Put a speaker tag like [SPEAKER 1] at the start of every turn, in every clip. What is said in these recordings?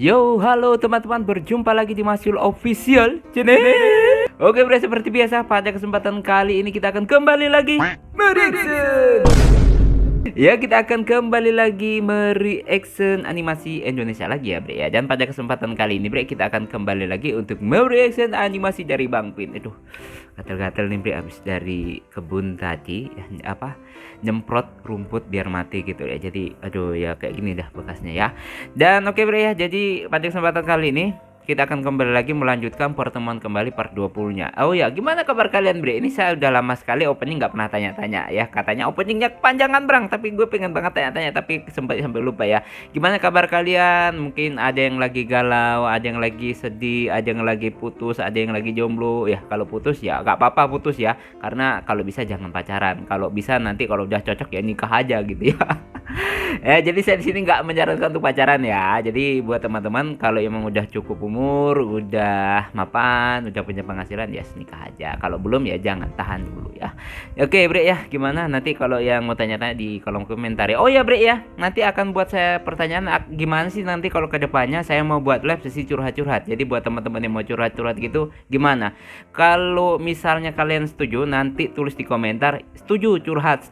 [SPEAKER 1] Yo, halo teman-teman, berjumpa lagi di Masyul Official Channel. Oke bre, seperti biasa pada kesempatan kali ini kita akan kembali lagi mereaction. Ya, kita akan kembali lagi mereaction animasi Indonesia lagi ya bre ya. Dan pada kesempatan kali ini bre, kita akan kembali lagi untuk mereaction animasi dari Bang Pin. Aduh, gatel-gatel nih bre, abis dari kebun tadi nyemprot rumput biar mati gitu ya. Jadi aduh ya kayak gini dah bekasnya ya. Dan oke bre ya, jadi pada kesempatan kali ini kita akan kembali lagi melanjutkan pertemuan kembali part 20-nya. Oh ya, gimana kabar kalian bre? Ini saya udah lama sekali opening nggak pernah tanya-tanya ya. Katanya openingnya kepanjangan Brang, tapi gue pengen banget tanya-tanya tapi sampai lupa ya. Gimana kabar kalian? Mungkin ada yang lagi galau, ada yang lagi sedih, ada yang lagi putus, ada yang lagi jomblo. Ya kalau putus ya nggak apa-apa putus ya. Karena kalau bisa jangan pacaran. Kalau bisa nanti kalau udah cocok ya nikah aja gitu ya. Ya, jadi saya di sini nggak menyarankan untuk pacaran ya. Jadi buat teman-teman kalau emang udah cukup umur, udah mapan, udah punya penghasilan ya nikah aja. Kalau belum ya jangan, tahan dulu ya. Oke bre ya, gimana nanti kalau yang mau tanya-tanya di kolom komentar ya. Oh ya bre ya, nanti akan buat saya pertanyaan gimana sih nanti kalau kedepannya saya mau buat live sesi curhat-curhat. Jadi buat teman-teman yang mau curhat-curhat gitu gimana? Kalau misalnya kalian setuju, nanti tulis di komentar setuju curhat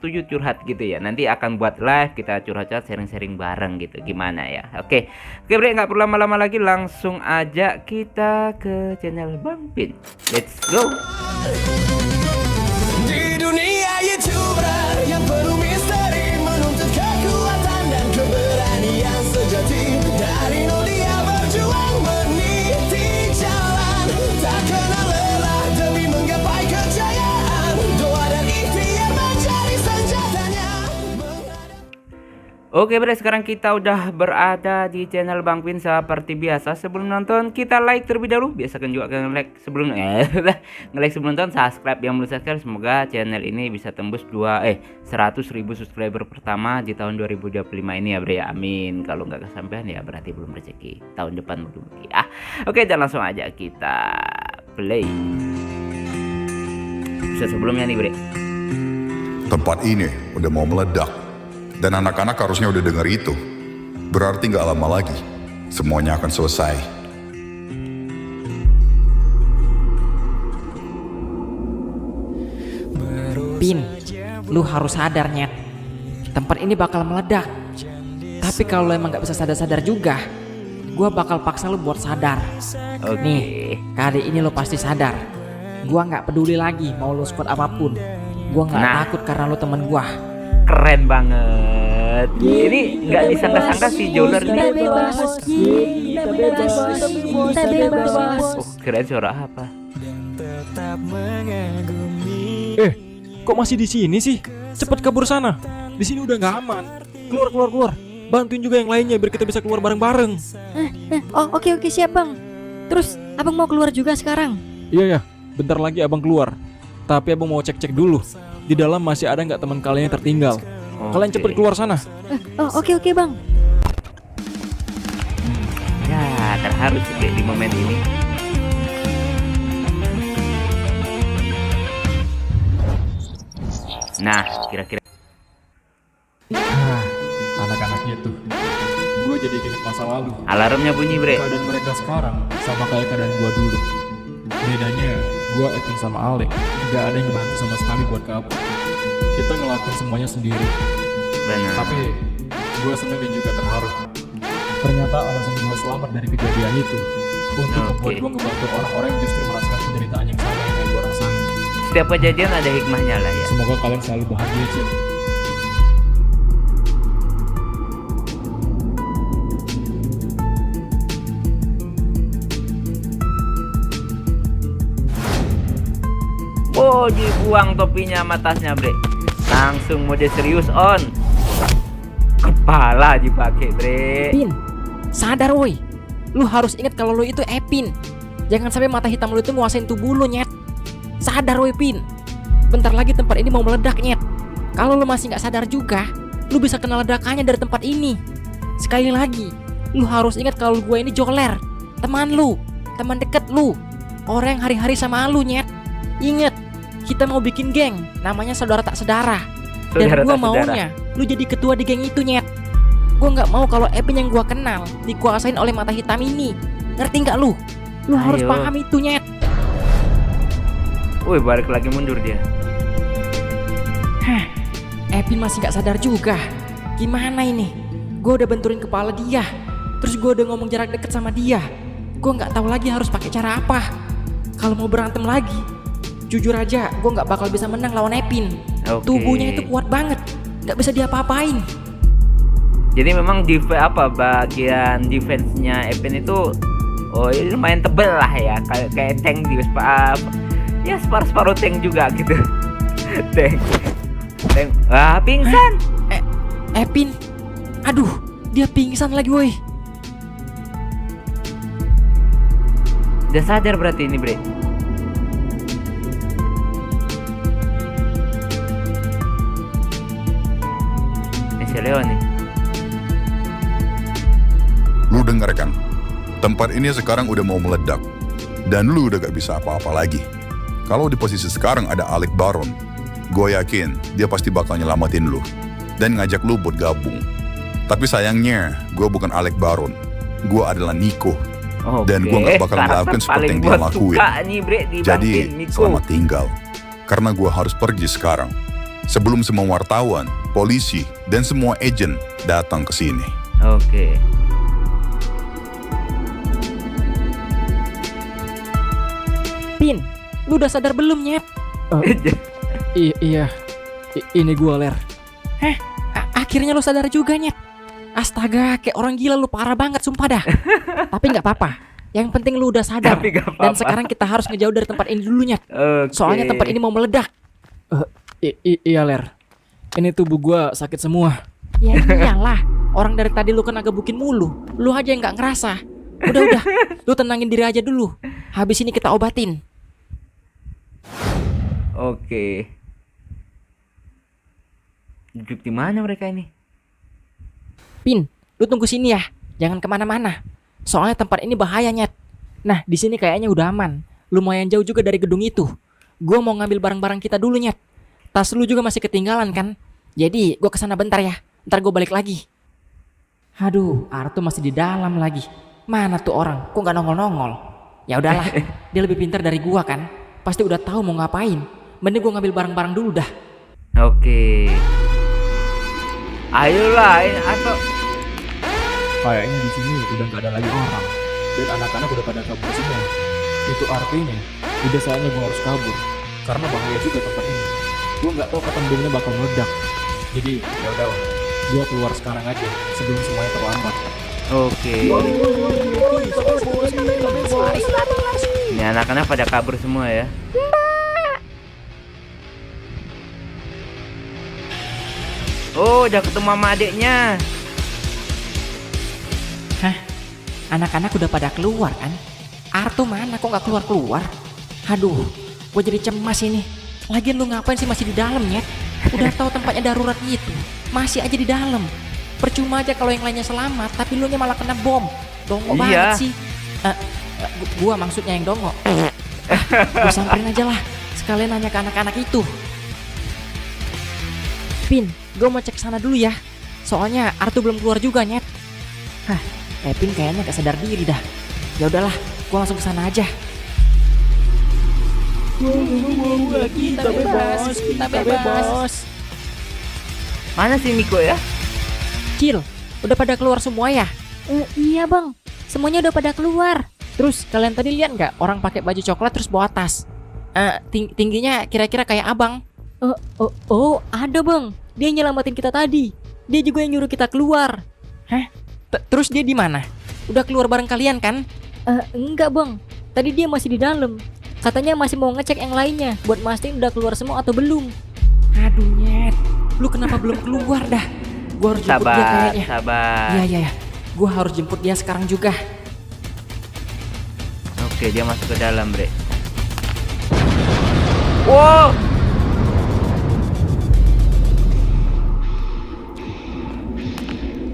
[SPEAKER 1] gitu ya. Nanti akan buat live kita curhat-curhat, sharing-sharing bareng gitu, gimana ya. Oke bre, nggak perlu lama-lama lagi, langsung aja kita ke channel Bang Pin. Let's go.
[SPEAKER 2] Di dunia YouTuber yang penuh misteri, menuntut kekuatan dan keberanian sejati. Dari nol dia berjuang meniti jalan, tak kenal lelah demi menggapai kejayaan. Doa dan ikhtiar menjadi senjatanya.
[SPEAKER 1] Oke bre, sekarang kita udah berada di channel Bang Pin. Seperti biasa sebelum nonton kita like terlebih dahulu. Biasakan juga nge-like sebelum nge-like sebelum nonton, subscribe yang belum subscribe. Semoga channel ini bisa tembus 100.000 subscriber pertama di tahun 2025 ini ya bre ya. Amin. Kalau nggak kesampaian ya berarti belum rezeki. Tahun depan mungkin ya. Oke, dan langsung aja kita play. Bisa sebelumnya nih bre.
[SPEAKER 3] Tempat ini udah mau meledak. Dan anak-anak harusnya udah denger itu. Berarti gak lama lagi, semuanya akan selesai.
[SPEAKER 4] Pin, lu harus sadar Nyet. Tempat ini bakal meledak. Tapi kalau lu emang gak bisa sadar-sadar juga, gua bakal paksa lu buat sadar.
[SPEAKER 1] Oke.
[SPEAKER 4] Nih, kali ini lu pasti sadar. Gua gak peduli lagi mau lu squad apapun. Gua gak takut karena lu temen gua.
[SPEAKER 1] Keren banget. Ini nggak disangka-sangka si Joler ini. Oh, keren, suara apa?
[SPEAKER 5] Kok masih di sini sih? Cepet kabur sana. Di sini udah nggak aman. Keluar. Bantuin juga yang lainnya biar kita bisa keluar bareng-bareng.
[SPEAKER 6] Oh oke siap bang. Terus abang mau keluar juga sekarang?
[SPEAKER 5] Iya ya, bentar lagi abang keluar. Tapi abang mau cek-cek dulu. Di dalam masih ada nggak teman kalian yang tertinggal. Kalian cepet keluar sana.
[SPEAKER 6] Oke bang.
[SPEAKER 1] Ya, terharu sih di momen ini. Nah, kira-kira
[SPEAKER 5] Anak-anaknya tuh. Gue jadi ingat masa lalu.
[SPEAKER 1] alarmnya bunyi bre.
[SPEAKER 5] Keadaan mereka sekarang sama kayak keadaan gue dulu. Bedanya, gue Etin sama Alek nggak ada yang bantu sama sekali buat kabur. Kita ngelakuin semuanya sendiri.
[SPEAKER 1] Benar.
[SPEAKER 5] Tapi gue seneng dan juga terharu. Ternyata alasan gue selamat dari kejadian itu untuk membuat gue ngebantu orang-orang yang justru merasakan penderitaan yang sama yang kayak gue rasain.
[SPEAKER 1] Setiap kejadian ada hikmahnya lah ya.
[SPEAKER 5] Semoga kalian selalu bahagia, Cil.
[SPEAKER 1] Oh, dibuang topinya sama tasnya bre. Langsung mode serius on. Kepala dipakai bre.
[SPEAKER 4] Pin, sadar woi. Lu harus ingat kalau lu itu Epin. Jangan sampai mata hitam lu itu menguasain tubuh lu Nyet. Sadar woi Pin. Bentar lagi tempat ini mau meledak Nyet. Kalau lu masih gak sadar juga, lu bisa kena ledakannya dari tempat ini. Sekali lagi, lu harus ingat kalau gue ini Joler, teman lu, teman deket lu, orang yang hari-hari sama lu Nyet. Ingat, kita mau bikin geng, namanya Saudara Tak Sedara. Dan
[SPEAKER 1] Saudara
[SPEAKER 4] gue
[SPEAKER 1] Tak Sedara.
[SPEAKER 4] maunya lu jadi ketua di geng itu Nyet. Gue nggak mau kalau Epin yang gue kenal dikuasain oleh mata hitam ini. Ngerti nggak lu? Lu harus
[SPEAKER 1] Ayo.
[SPEAKER 4] paham itu, Nyet.
[SPEAKER 1] Woi, balik lagi mundur dia.
[SPEAKER 4] Hah, Epin masih nggak sadar juga. Gimana ini? Gue udah benturin kepala dia. Terus gue udah ngomong jarak deket sama dia. Gue nggak tahu lagi harus pakai cara apa. Kalau mau berantem lagi, jujur aja, gue nggak bakal bisa menang lawan Epin.
[SPEAKER 1] Oke.
[SPEAKER 4] Tubuhnya itu kuat banget, nggak bisa diapa-apain.
[SPEAKER 1] Jadi memang bagian defense-nya Epin itu ini lumayan tebel lah ya, kayak tank di ya separuh tank juga gitu. tank pingsan.
[SPEAKER 4] Epin, aduh, dia pingsan lagi woi.
[SPEAKER 1] Udah sadar berarti ini, Bre. Ini si Leo nih.
[SPEAKER 3] Lu denger kan? Tempat ini sekarang udah mau meledak. Dan lu udah gak bisa apa-apa lagi. Kalau di posisi sekarang ada Alec Baron, gue yakin dia pasti bakal nyelamatin lu. Dan ngajak lu buat gabung. Tapi sayangnya, gue bukan Alec Baron. Gue adalah Nico. Dan gue gak bakal ngelakuin seperti yang dia lakuin. Jadi, selamat tinggal. Karena gue harus pergi sekarang. Sebelum semua wartawan, polisi, dan semua agent datang ke sini.
[SPEAKER 1] Oke.
[SPEAKER 4] Pin, lu udah sadar belum, Nyet?
[SPEAKER 5] Iya, ini gua Ler.
[SPEAKER 4] Hah? Akhirnya lu sadar juga, Nyet. Astaga, kayak orang gila lu, parah banget sumpah dah. Tapi nggak apa-apa. Yang penting lu udah sadar.
[SPEAKER 1] Tapi nggak apa-apa.
[SPEAKER 4] Dan sekarang kita harus ngejauh dari tempat ini dulu, Nyet.
[SPEAKER 1] Oke.
[SPEAKER 4] Soalnya tempat ini mau meledak.
[SPEAKER 5] Iya Ler. Ini tubuh gua sakit semua.
[SPEAKER 4] Ya iyalah, orang dari tadi lu kan agak bukin mulu. Lu aja yang nggak ngerasa. Udah, lu tenangin diri aja dulu. Habis ini kita obatin.
[SPEAKER 1] Oke. Duduk di mana mereka ini?
[SPEAKER 4] Pin, lu tunggu sini ya. Jangan kemana-mana. Soalnya tempat ini bahaya, Nyet. Nah, di sini kayaknya udah aman. Lumayan jauh juga dari gedung itu. Gua mau ngambil barang-barang kita dulu, Nyet. Tas lu juga masih ketinggalan kan? Jadi, gua kesana bentar ya. Ntar gua balik lagi. Aduh, Artu masih di dalam lagi. Mana tuh orang? Kok nggak nongol-nongol? Ya udahlah, dia lebih pintar dari gua kan. Pasti udah tahu mau ngapain. Mending gua ngambil barang-barang dulu dah.
[SPEAKER 1] Oke. Ayolah, ini atau
[SPEAKER 5] Kayaknya di sini udah nggak ada lagi orang. Dan anak-anak udah pada kabur semua. Itu artinya udah saatnya gua harus kabur. Karena bahaya juga tempat ini. Gua nggak tahu kapan bomnya bakal meledak. Jadi ya udah, gua keluar sekarang aja sebelum semuanya terlambat.
[SPEAKER 1] Oke. Ini anak-anak pada kabur semua ya. Oh, udah ketemu sama adiknya.
[SPEAKER 4] Hah? Anak-anak udah pada keluar kan? Artu mana kok nggak keluar-keluar? Aduh, gue jadi cemas ini. Lagian lu ngapain sih masih di dalam, Nyet? Udah tahu tempatnya darurat gitu, masih aja di dalam. Percuma aja kalau yang lainnya selamat, tapi lu nya malah kena bom. Dongo
[SPEAKER 1] Iya.
[SPEAKER 4] banget sih. Gua maksudnya yang dongo. Gua samperin aja lah, sekalian nanya ke anak-anak itu. Pin, gua mau cek sana dulu ya. Soalnya Artu belum keluar juga, Nyet. Hah, Epin kayaknya gak sadar diri dah. Ya udahlah, gua langsung ke sana aja. Kita bebas.
[SPEAKER 1] Mana sih Miko ya?
[SPEAKER 4] Cil, udah pada keluar semua ya?
[SPEAKER 6] Iya bang, semuanya udah pada keluar.
[SPEAKER 4] Terus kalian tadi lihat nggak orang pakai baju coklat terus bawa tas? Tingginya kira-kira kayak abang.
[SPEAKER 6] Oh, ada bang. Dia nyelamatin kita tadi. Dia juga yang nyuruh kita keluar.
[SPEAKER 4] Hah? Terus dia di mana? Udah keluar bareng kalian kan?
[SPEAKER 6] Enggak bang. Tadi dia masih di dalam. Katanya masih mau ngecek yang lainnya buat mastiin udah keluar semua atau belum.
[SPEAKER 4] Aduh Nyet, lu kenapa belum keluar dah? Gua harus jemput dia kayaknya.
[SPEAKER 1] Sabar.
[SPEAKER 4] Iya. Gua harus jemput dia sekarang juga.
[SPEAKER 1] Oke, dia masuk ke dalam, Bre. Wow.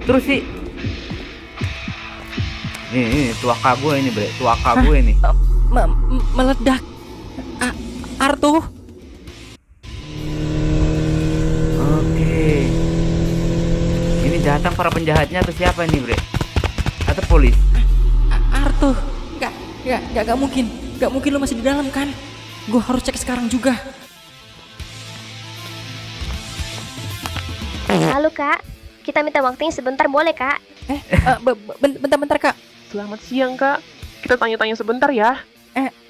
[SPEAKER 1] Terus sih. Ini tuaka gue ini, Bre. Tuaka gue ini.
[SPEAKER 4] Meledak. Artu.
[SPEAKER 1] Oke. Ini datang tentang para penjahatnya atau siapa ini, Bre? Atau polis?
[SPEAKER 4] Arto, nggak mungkin. Nggak mungkin lo masih di dalam kan? Gue harus cek sekarang juga.
[SPEAKER 7] Halo kak, kita minta waktunya sebentar boleh kak?
[SPEAKER 4] Bentar kak.
[SPEAKER 8] Selamat siang, Kak. Kita tanya-tanya sebentar ya.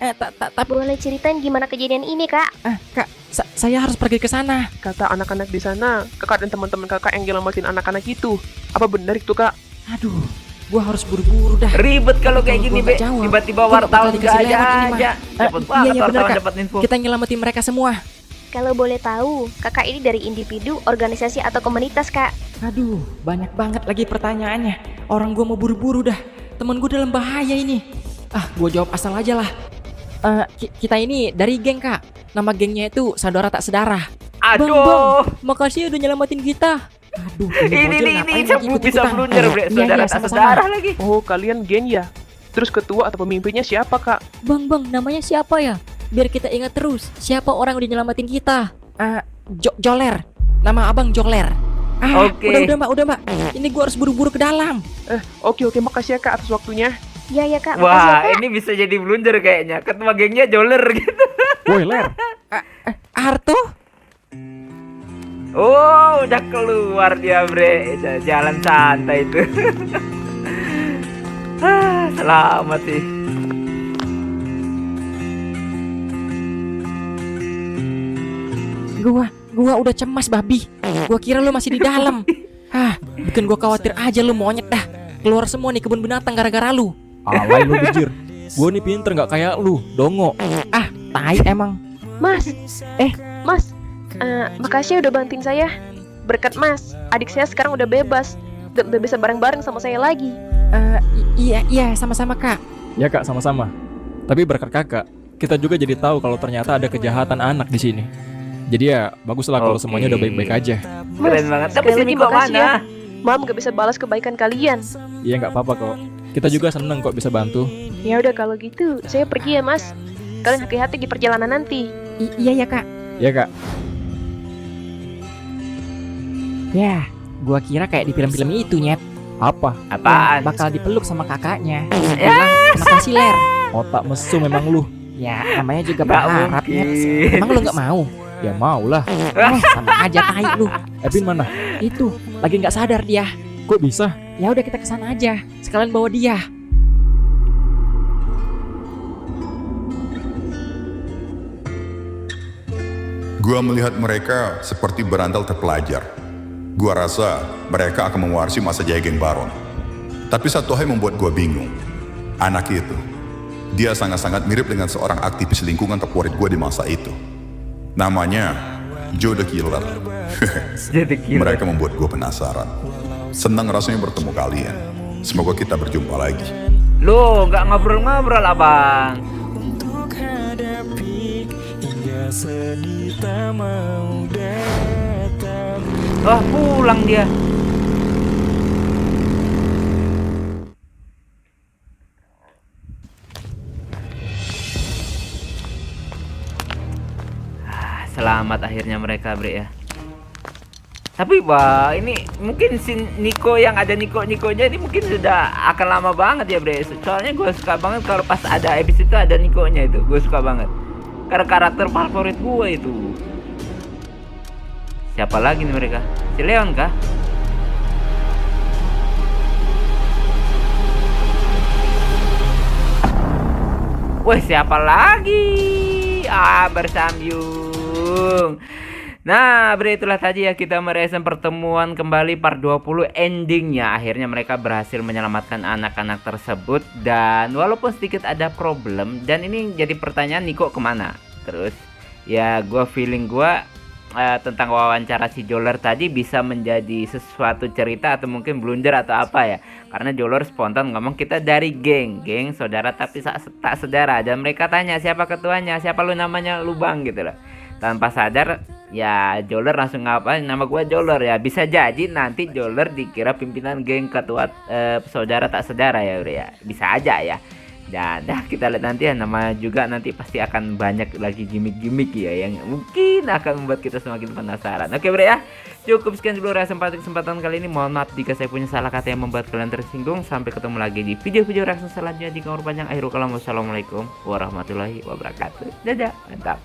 [SPEAKER 4] Tapi
[SPEAKER 7] Boleh ceritain gimana kejadian ini kak?
[SPEAKER 4] kak, saya harus pergi ke sana.
[SPEAKER 8] Kata anak-anak di sana, Kakak dan teman-teman Kakak yang nyelamatin anak-anak itu. Apa benar itu, Kak?
[SPEAKER 4] Aduh, gue harus buru-buru dah.
[SPEAKER 1] Ribet kalau kayak
[SPEAKER 4] Kalau
[SPEAKER 1] gini,
[SPEAKER 4] gua
[SPEAKER 1] Be.
[SPEAKER 4] nggak jawab,
[SPEAKER 1] Tiba-tiba
[SPEAKER 4] gua nggak
[SPEAKER 1] wartawan
[SPEAKER 4] bakal dikasih
[SPEAKER 1] nggak
[SPEAKER 4] lewat ini, mah.
[SPEAKER 1] aja. Cepet
[SPEAKER 4] Iya
[SPEAKER 1] banget
[SPEAKER 4] bener
[SPEAKER 1] wartawan
[SPEAKER 4] kak.
[SPEAKER 1] dapat info.
[SPEAKER 4] Kita nyelamatin mereka semua.
[SPEAKER 7] Kalau boleh tahu, kakak ini dari individu, organisasi atau komunitas kak?
[SPEAKER 4] Aduh, banyak banget lagi pertanyaannya. Orang gue mau buru-buru dah. Temen gue dalam bahaya ini. Gue jawab asal aja lah. Kita ini dari geng kak. Nama gengnya itu Saudara Tak Sedara.
[SPEAKER 1] Aduh.
[SPEAKER 6] Makasih udah nyelamatin kita.
[SPEAKER 4] Aduh,
[SPEAKER 1] Ini
[SPEAKER 4] bocil ngapain lagi
[SPEAKER 1] bisa
[SPEAKER 4] ikut-ikutan?
[SPEAKER 1] blunder, Bre.
[SPEAKER 4] Iya,
[SPEAKER 1] Saudara tak
[SPEAKER 4] sama-sama.
[SPEAKER 1] sedarah lagi.
[SPEAKER 8] Oh, kalian geng ya? Terus ketua atau pemimpinnya siapa, Kak?
[SPEAKER 6] Bang, namanya siapa ya? Biar kita ingat terus siapa orang yang udah nyelamatin kita.
[SPEAKER 4] Joler. Nama abang Joler.
[SPEAKER 1] Oke.
[SPEAKER 4] Udah mbak. Ini gue harus buru-buru ke dalam.
[SPEAKER 8] Oke, makasih ya, Kak, atas waktunya.
[SPEAKER 7] Ya kak, makasih ya
[SPEAKER 1] Wah,
[SPEAKER 7] kak.
[SPEAKER 1] ini bisa jadi blunder kayaknya. Ketua gengnya Joler gitu.
[SPEAKER 5] Woi, Ler.
[SPEAKER 4] Arto?
[SPEAKER 1] Oh, udah keluar dia, Bre. Jalan santai itu. Selamat sih.
[SPEAKER 4] Gua udah cemas babi. Gua kira lu masih di dalam. Bikin gua khawatir aja lu monyet dah. Keluar semua nih kebun binatang gara-gara lu.
[SPEAKER 5] Alay lu bejir. Gue nih pinter nggak kayak lu, dongo.
[SPEAKER 4] Tai emang.
[SPEAKER 7] Mas, mas, makasih udah bantuin saya. Berkat mas, adik saya sekarang udah bebas. Udah bisa bareng-bareng sama saya lagi.
[SPEAKER 4] Iya, sama-sama kak.
[SPEAKER 5] Ya kak, sama-sama. Tapi berkat kakak, kita juga jadi tahu kalau ternyata ada kejahatan anak di sini. Jadi ya baguslah kalau
[SPEAKER 1] Oke.
[SPEAKER 5] semuanya udah baik-baik aja.
[SPEAKER 1] Keren banget. Tapi
[SPEAKER 7] sekali
[SPEAKER 1] sini
[SPEAKER 7] lagi
[SPEAKER 1] kok
[SPEAKER 7] makasih
[SPEAKER 1] mana?
[SPEAKER 7] ya. Mam gak bisa balas kebaikan kalian.
[SPEAKER 5] Iya nggak apa-apa kok. Kita juga seneng kok bisa bantu.
[SPEAKER 7] Ya udah kalau gitu, saya pergi ya mas. Kalian hati-hati di perjalanan nanti.
[SPEAKER 4] Iya ya kak.
[SPEAKER 5] Ya kak.
[SPEAKER 4] Ya, gua kira kayak di film-film itu nyet.
[SPEAKER 5] Apa?
[SPEAKER 1] Apaan?
[SPEAKER 4] Bakal dipeluk sama kakaknya.
[SPEAKER 1] Ya.
[SPEAKER 4] Bilang, makasih Ler.
[SPEAKER 5] Otak mesum memang lu.
[SPEAKER 4] Ya, namanya juga
[SPEAKER 1] Nggak
[SPEAKER 4] berharap nyet.
[SPEAKER 1] mungkin.
[SPEAKER 4] Emang lu nggak mau?
[SPEAKER 5] Ya mau lah.
[SPEAKER 4] Sama aja tai lu.
[SPEAKER 5] Epin mana?
[SPEAKER 4] Itu lagi nggak sadar dia.
[SPEAKER 5] Kok bisa?
[SPEAKER 4] Ya udah kita kesana aja. Sekalian bawa dia.
[SPEAKER 3] Gua melihat mereka seperti berandal terpelajar. Gua rasa mereka akan mewarisi masa jaya geng Baron. Tapi satu hal yang membuat gua bingung. Anak itu, dia sangat-sangat mirip dengan seorang aktivis lingkungan terfavorit gua di masa itu. Namanya Joe the Killer.
[SPEAKER 1] Jadi gila.
[SPEAKER 3] Mereka membuat gua penasaran. Senang rasanya bertemu kalian. Semoga kita berjumpa lagi.
[SPEAKER 1] Lu nggak ngobrol-ngobrol, Abang.
[SPEAKER 2] Untuk hadapi hingga seni tak mau datang.
[SPEAKER 1] Wah, pulang dia. Selamat akhirnya mereka, Bre ya. Tapi wah, ini mungkin si Niko yang ada Niko-Nikonya ini mungkin sudah akan lama banget ya, Bre. Soalnya gue suka banget kalau pas ada episode itu ada Nikonya itu. Gue suka banget. Karena karakter favorit gue itu. Siapa lagi nih mereka? Si Leon kah? Wah, siapa lagi? Bersamyung. Nah, Bre, itulah tadi ya kita mereaction pertemuan kembali part 20 endingnya. Akhirnya mereka berhasil menyelamatkan anak-anak tersebut. Dan walaupun sedikit ada problem, dan ini jadi pertanyaan Niko kemana. Terus ya feeling gue tentang wawancara si Joler tadi bisa menjadi sesuatu cerita atau mungkin blunder atau apa ya. Karena Joler spontan ngomong kita dari geng saudara tapi tak saudara. Dan mereka tanya siapa ketuanya, siapa lu namanya, lu bang gitu loh. Tanpa sadar ya Joler langsung ngapain, nama gua Joler ya. Bisa jadi nanti Joler dikira pimpinan geng ketua saudara tak saudara ya, Bre ya. Bisa aja ya. Dan kita lihat nanti ya, nama juga nanti pasti akan banyak lagi gimmick-gimmick ya yang mungkin akan membuat kita semakin penasaran. Oke bro ya, cukup sekian dulu kesempatan kali ini. Mohon maaf jika saya punya salah kata yang membuat kalian tersinggung. Sampai ketemu lagi di video-video reaksi selanjutnya di Kamar Panjang. Akhirul kalam, wassalamualaikum warahmatullahi wabarakatuh. Dadah, mantap.